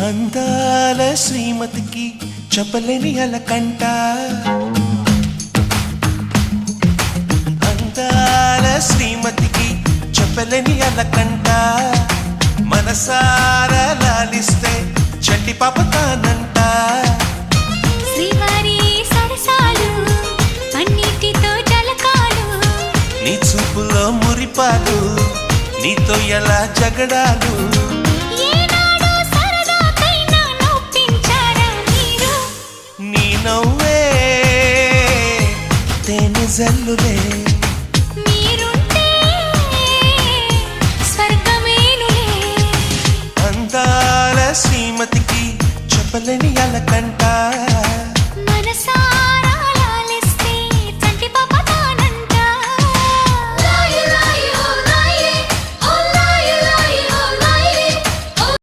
అందాల శ్రీమతికి చెప్పలేని అలకంట అందాల శ్రీమతికి చెప్పలేని అలకంట మనసారా లాలిస్తే చంటి పాప తానంట శ్రీవారి సరసాలు అన్నిటితో జలకాలు నీ చూపులో మురిపాలు నీతో ఎలా జగడాలు ఏనాడు సరదాకైనా నొప్పించారా మీరు నీ నవ్వే తేనె జల్లులే మీరుంటే స్వర్గమేనులే అందా